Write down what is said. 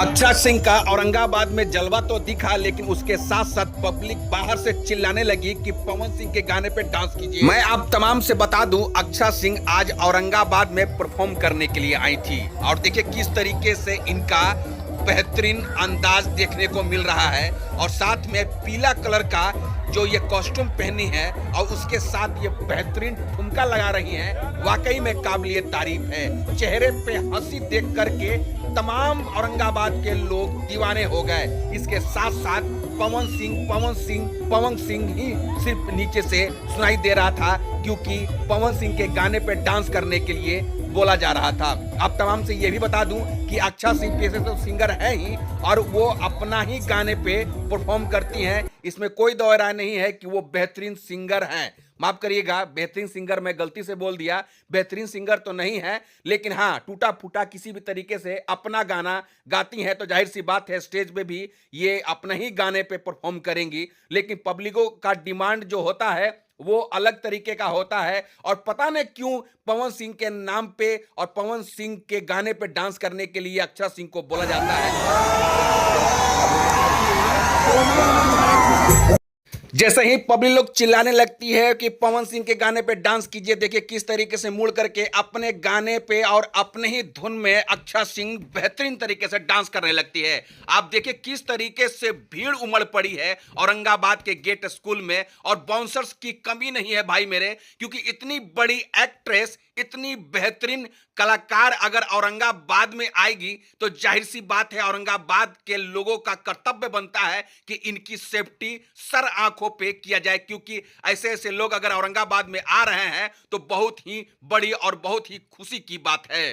अक्षय सिंह का औरंगाबाद में जलवा तो दिखा, लेकिन उसके साथ साथ पब्लिक बाहर से चिल्लाने लगी कि पवन सिंह के गाने पे डांस कीजिए। मैं आप तमाम से बता दूं, अक्षय सिंह आज औरंगाबाद में परफॉर्म करने के लिए आई थी और देखिए किस तरीके से इनका बेहतरीन अंदाज देखने को मिल रहा है और साथ में पीला कलर का जो ये कॉस्ट्यूम पहनी है और उसके साथ ये बेहतरीन ठुमका लगा रही हैं, वाकई में काबिलियत तारीफ है। चेहरे पे हंसी देख करके तमाम औरंगाबाद के लोग दीवाने हो गए। इसके साथ साथ पवन सिंह ही सिर्फ नीचे से सुनाई दे रहा था, क्योंकि पवन सिंह के गाने पे डांस करने के लिए बोला जा रहा था। आप तमाम से ये भी बता दूं कि अक्षय सिंह पेशे तो सिंगर है ही और वो अपना ही गाने पे परफॉर्म करती हैं। इसमें कोई दो राय नहीं है कि वो बेहतरीन सिंगर हैं। माफ करिएगा, बेहतरीन सिंगर मैं गलती से बोल दिया। बेहतरीन सिंगर तो नहीं है, लेकिन हाँ, टूटा फूटा किसी भी तरीके से अपना गाना गाती हैं तो जाहिर सी बात है स्टेज पे भी ये अपने ही गाने पे परफॉर्म करेंगी। लेकिन पब्लिकों का डिमांड जो होता है वो अलग तरीके का होता है और पता नहीं क्यों पवन सिंह के नाम पे और पवन सिंह के गाने पे डांस करने के लिए अक्षय सिंह को बोला जाता है। जैसे ही पब्लिक लोग चिल्लाने लगती है कि पवन सिंह के गाने पे डांस कीजिए, देखिए किस तरीके से मुड़ करके अपने गाने पे और अपने ही धुन में अक्षय सिंह बेहतरीन तरीके से डांस करने लगती है। आप देखिए किस तरीके से भीड़ उमड़ पड़ी है औरंगाबाद के गेट स्कूल में और बाउंसर्स की कमी नहीं है भाई मेरे, क्योंकि इतनी बड़ी एक्ट्रेस, इतनी बेहतरीन कलाकार अगर औरंगाबाद में आएगी तो जाहिर सी बात है औरंगाबाद के लोगों का कर्तव्य बनता है कि इनकी सेफ्टी सर आंखों पे किया जाए, क्योंकि ऐसे ऐसे लोग अगर औरंगाबाद में आ रहे हैं तो बहुत ही बड़ी और बहुत ही खुशी की बात है।